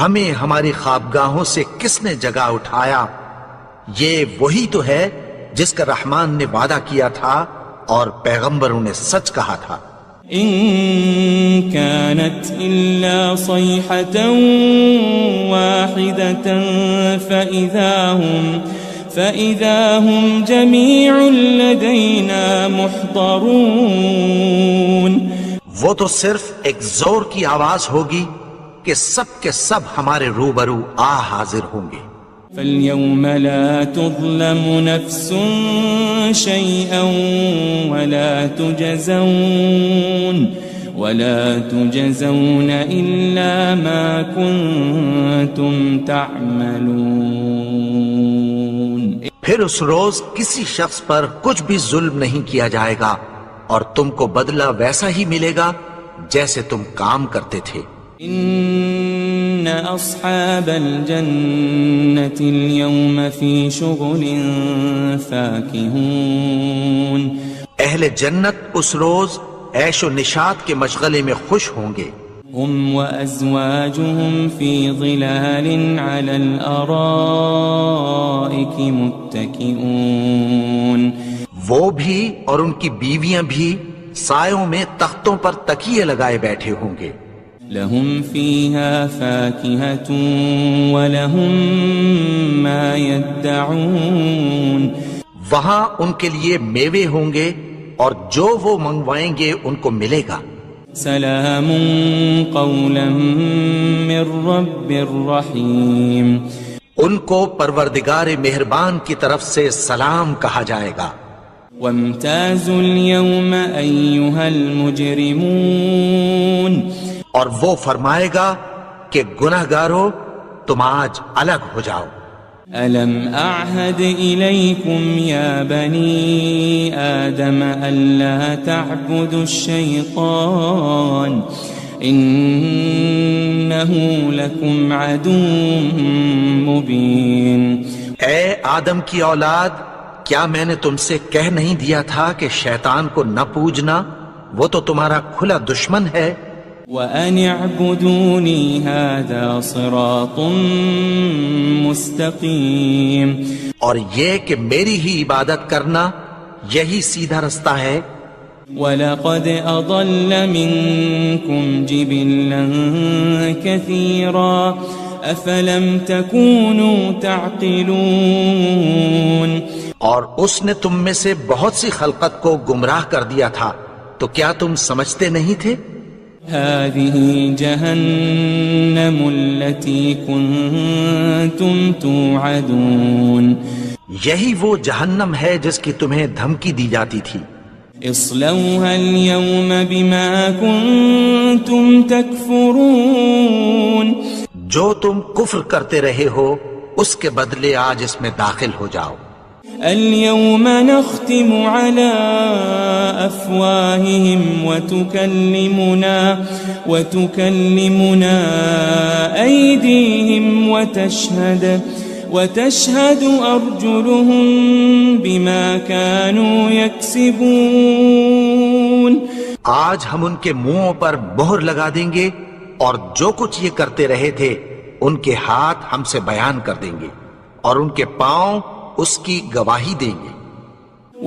[SPEAKER 1] ہمیں ہماری خوابگاہوں سے کس نے جگا اٹھایا؟ یہ وہی تو ہے جس کا رحمان نے وعدہ کیا تھا اور پیغمبروں نے سچ کہا تھا.
[SPEAKER 4] إن كانت إلا صيحة واحدة فإذا هم جميع لدينا محضرون.
[SPEAKER 1] وہ تو صرف ایک زور کی آواز ہوگی کہ سب کے سب ہمارے روبرو آ حاضر ہوں گے.
[SPEAKER 4] فاليوم لا تظلم نفس شيئا ولا تجزون إلا ما كنتم تعملون.
[SPEAKER 1] پھر اس روز کسی شخص پر کچھ بھی ظلم نہیں کیا جائے گا اور تم کو بدلہ ویسا ہی ملے گا جیسے تم کام کرتے تھے.
[SPEAKER 4] إن أصحاب الجنة اليوم في شغل فاكهون.
[SPEAKER 1] اہل جنت اس روز عیش و نشاط کے مشغلے میں خوش ہوں گے.
[SPEAKER 4] هم وأزواجهم في ظلال على الأرائك متكئون.
[SPEAKER 1] وہ بھی اور ان کی بیویاں بھی سایوں میں تختوں پر تکیے لگائے بیٹھے ہوں گے.
[SPEAKER 4] لهم فيها فاكهة ولهم ما يدعون.
[SPEAKER 1] وہاں ان کے لیے میوے ہوں گے اور جو وہ منگوائیں گے ان کو ملے گا.
[SPEAKER 4] سلام قولا من رب رحیم.
[SPEAKER 1] ان کو پروردگار مہربان کی طرف سے سلام کہا جائے گا.
[SPEAKER 4] وامتازوا اليوم أيها المجرمون.
[SPEAKER 1] اور وہ فرمائے گا کہ گناہگارو تم آج الگ ہو جاؤ.
[SPEAKER 4] ألم أعهد إليكم يا بني آدم ألا تعبدوا الشيطان إنه لكم عدو مبين.
[SPEAKER 1] اے آدم کی اولاد، کیا میں نے تم سے کہہ نہیں دیا تھا کہ شیطان کو نہ پوجنا، وہ تو تمہارا کھلا دشمن ہے.
[SPEAKER 4] وَأَنِ اعْبُدُونِي هَذَا صِرَاطٌ مُسْتَقِيمٌ.
[SPEAKER 1] اور یہ کہ میری ہی عبادت کرنا یہی سیدھا رستہ ہے.
[SPEAKER 4] وَلَقَدْ أَضَلَّ مِنْكُمْ جِبِلًّا كَثِيرًا أَفَلَمْ تَكُونُوا تَعْقِلُونَ.
[SPEAKER 1] اور اس نے تم میں سے بہت سی خلقت کو گمراہ کر دیا تھا، تو کیا تم سمجھتے نہیں تھے؟
[SPEAKER 4] هذه جهنم التي كنتم توعدون.
[SPEAKER 1] یہی وہ جہنم ہے جس کی تمہیں دھمکی دی جاتی تھی.
[SPEAKER 4] اصلوها اليوم بما كنتم تكفرون.
[SPEAKER 1] جو تم کفر کرتے رہے ہو اس کے بدلے آج اس میں داخل ہو جاؤ.
[SPEAKER 4] اليوم نختم على أفواههم وتكلمنا أيديهم وتشهد أرجلهم بما كانوا يكسبون.
[SPEAKER 1] آج ہم ان کے منہوں پر مہر لگا دیں گے اور جو کچھ یہ کرتے رہے تھے ان کے ہاتھ ہم سے بیان کر دیں گے. اور ان کے پاؤں اس کی گواہی دیں گے۔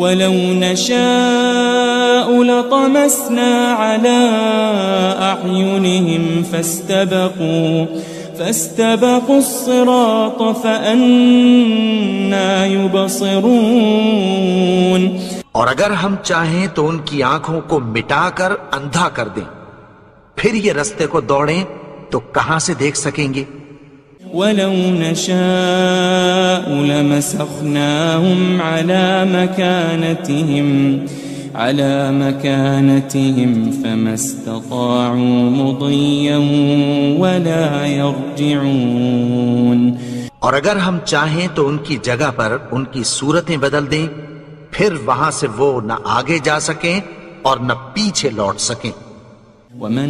[SPEAKER 4] وَلَوْ نَشَاءُ لَطَمَسْنَا عَلَىٰ أَعْيُنِهِمْ فَاسْتَبَقُوا الصِّرَاطَ فَأَنَّىٰ يُبْصِرُونَ۔
[SPEAKER 1] اور اگر ہم چاہیں تو ان کی آنکھوں کو مٹا کر اندھا کر دیں، پھر یہ رستے کو دوڑیں تو کہاں سے دیکھ سکیں گے؟
[SPEAKER 4] وَلَوْ نَشَاءُ لَمَسَخْنَاهُمْ عَلَىٰ مَكَانَتِهِمْ فَمَا اسْتَطَاعُوا مُضِيًّا وَلَا يَرْجِعُونَ۔
[SPEAKER 1] اور اگر ہم چاہیں تو ان کی جگہ پر ان کی صورتیں بدل دیں، پھر وہاں سے وہ نہ آگے جا سکیں اور نہ پیچھے لوٹ سکیں۔
[SPEAKER 4] وَمَن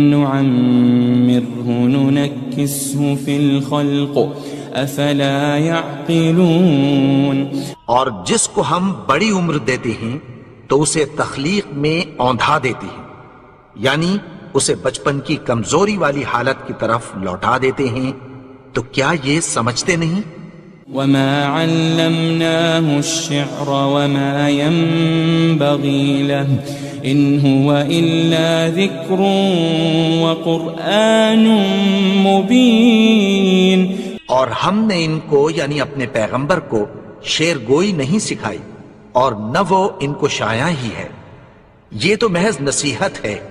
[SPEAKER 4] نُّعَمِّرْهُ نُنَكِّسْهُ فِي الْخَلْقِ أَفَلَا يَعْقِلُونَ۔
[SPEAKER 1] اور جس کو ہم بڑی عمر دیتے ہیں تو اسے تخلیق میں اوندھا دیتے ہیں، یعنی اسے بچپن کی کمزوری والی حالت کی طرف لوٹا دیتے ہیں، تو کیا یہ سمجھتے نہیں؟
[SPEAKER 4] وَمَا عَلَّمْنَاهُ الشِّعْرَ وَمَا يَنبَغِي لَهُ إِنْ هُوَ إِلَّا ذِكْرٌ وَقُرْآنٌ مُبِينٌ۔
[SPEAKER 1] اور ہم نے ان کو یعنی اپنے پیغمبر کو شعر گوئی نہیں سکھائی، اور نہ وہ ان کو شایع ہی ہے، یہ تو محض نصیحت ہے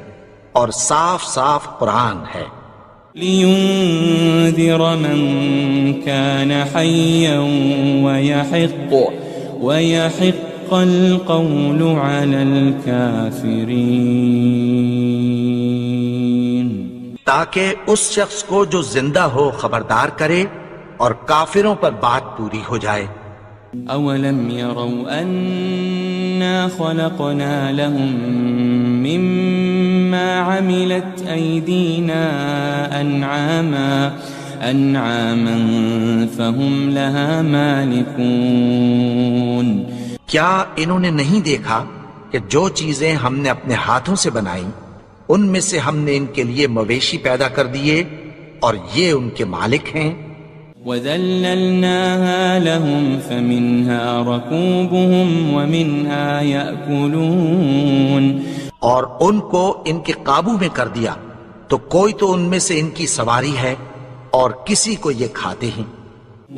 [SPEAKER 1] اور صاف صاف قرآن ہے۔
[SPEAKER 4] لِيُنذِرَ مَن كَانَ حَيًّا وَيَحِقَّ الْقَوْلُ عَلَى الْكَافِرِينَ۔
[SPEAKER 1] تاکہ اس شخص کو جو زندہ ہو خبردار کرے اور کافروں پر بات پوری ہو جائے۔
[SPEAKER 4] أَوَلَمْ يَرَوْا أَنَّا خَلَقْنَا لَهُم مِّمَّا عَمِلَتْ أَيْدِينَا أَنْعَامًا فَهُمْ لَهَا مَالِكُونَ۔
[SPEAKER 1] کیا انہوں نے نہیں دیکھا کہ جو چیزیں ہم نے اپنے ہاتھوں سے بنائیں ان میں سے ہم نے ان کے لیے مویشی پیدا کر دیے اور یہ ان کے مالک ہیں۔
[SPEAKER 4] وَذَلَّلْنَاهَا لَهُمْ فَمِنْهَا رَكُوبُهُمْ وَمِنْهَا يَأْكُلُونَ۔
[SPEAKER 1] اور ان کو ان کے قابو میں کر دیا تو کوئی تو ان میں سے ان کی سواری ہے اور کسی کو یہ کھاتے ہیں۔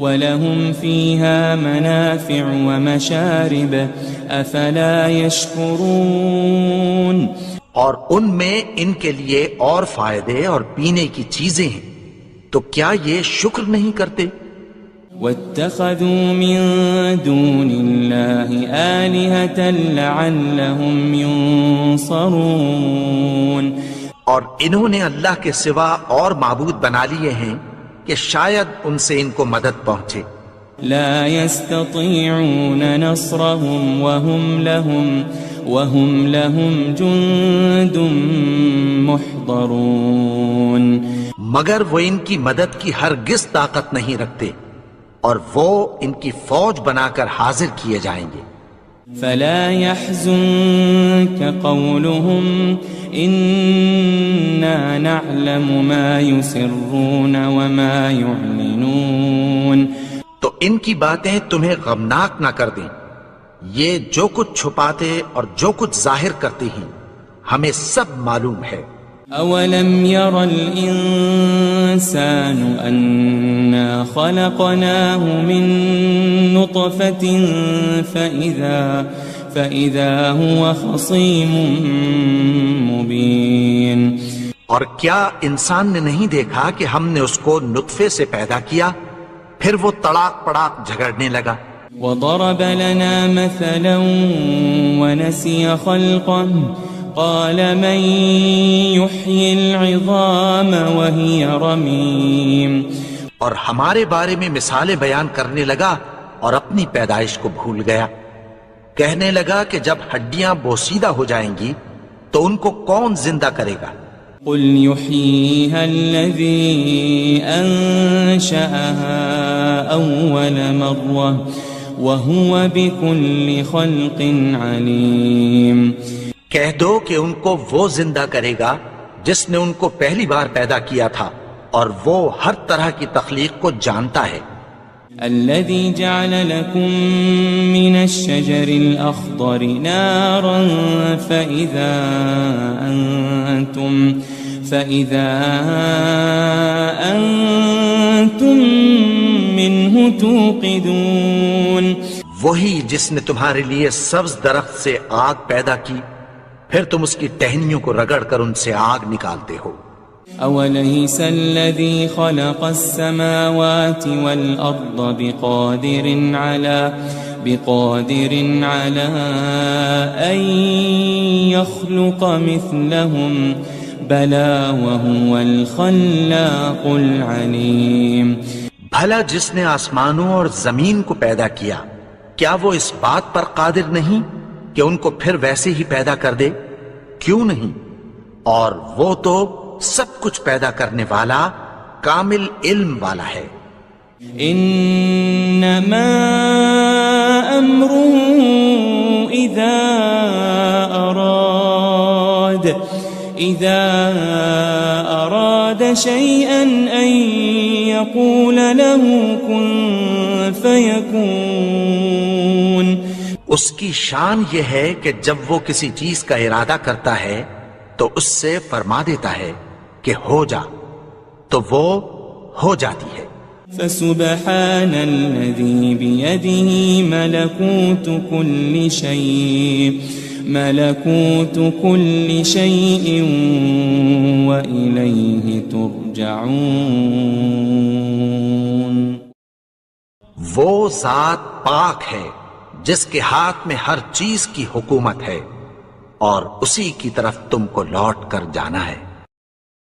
[SPEAKER 4] وَلَهُمْ فِيهَا مَنَافِعُ وَمَشَارِبُ أَفَلَا يَشْكُرُونَ۔
[SPEAKER 1] اور ان میں ان کے لیے اور فائدے اور پینے کی چیزیں ہیں، تو کیا یہ شکر نہیں کرتے؟
[SPEAKER 4] وَاتَّخَذُوا مِن دُونِ اللَّهِ آلِهَةً لَعَلَّهُمْ يُنصَرُونَ۔
[SPEAKER 1] اور انہوں نے اللہ کے سوا اور معبود بنا لیے ہیں کہ شاید ان سے ان کو مدد پہنچے۔
[SPEAKER 4] لا يستطيعون نصرهم وهم لهم جند محضرون۔
[SPEAKER 1] مگر وہ ان کی مدد کی ہرگز طاقت نہیں رکھتے اور وہ ان کی فوج بنا کر حاضر کیے جائیں گے۔
[SPEAKER 4] فلا يحزنك قولهم إنا نعلم ما يسرون وما يعلنون۔
[SPEAKER 1] تو ان کی باتیں تمہیں غمناک نہ کر دیں، یہ جو کچھ چھپاتے اور جو کچھ ظاہر کرتے ہیں ہمیں سب معلوم ہے۔
[SPEAKER 4] أولم ير الإنسان أنا خلقناه من نطفة فإذا هو خصيم مبين۔
[SPEAKER 1] اور کیا انسان نے نہیں دیکھا کہ ہم نے اس کو نطفے سے پیدا کیا، پھر وہ تڑاک پڑاک جھگڑنے لگا۔
[SPEAKER 4] وضرب لنا مثلا ونسي خلقه قال من يحيي العظام وهي رميم۔
[SPEAKER 1] اور ہمارے بارے میں مثالیں بیان کرنے لگا اور اپنی پیدائش کو بھول گیا۔ کہنے لگا کہ جب ہڈیاں بوسیدہ ہو جائیں گی تو ان کو کون زندہ کرے گا؟
[SPEAKER 4] قل يحييها الذي أنشأها أول مرة وهو بكل خلق عليم۔
[SPEAKER 1] کہہ دو کہ ان کو وہ زندہ کرے گا جس نے ان کو پہلی بار پیدا کیا تھا اور وہ ہر طرح کی تخلیق کو جانتا ہے۔
[SPEAKER 4] الذي جعل لكم من الشجر الأخضر نارا فإذا أنتم منه توقدون.
[SPEAKER 1] وہی جس نے تمہارے لیے سبز درخت سے آگ پیدا کی، پھر تم اس کی ٹہنیوں کو رگڑ کر ان سے آگ نکالتے ہو.
[SPEAKER 4] أوليس الذي خلق السماوات والأرض بقادر على أن يخلق مثلهم بلى وهو الخلاق العليم.
[SPEAKER 1] بھلا جس نے آسمانوں اور زمین کو پیدا کیا، کیا وہ اس بات پر قادر نہیں کہ ان کو پھر ویسے ہی پیدا کر دے؟ کیوں نہیں؟ اور وہ تو سب کچھ پیدا کرنے والا، کامل علم والا ہے.
[SPEAKER 4] انما امره اذا اراد شيئا ان يقول له كن فيكون.
[SPEAKER 1] اس کی شان یہ ہے کہ جب وہ کسی چیز کا ارادہ کرتا ہے تو اس سے فرما دیتا ہے کہ ہو جا، تو وہ ہو جاتی ہے.
[SPEAKER 4] فسبحان الذي بيده ملكوت كل شيء وإليه ترجعون.
[SPEAKER 1] وہ ذات پاک ہے جس کے ہاتھ میں ہر چیز کی حکومت ہے، اور اسی کی طرف تم کو لوٹ کر جانا ہے.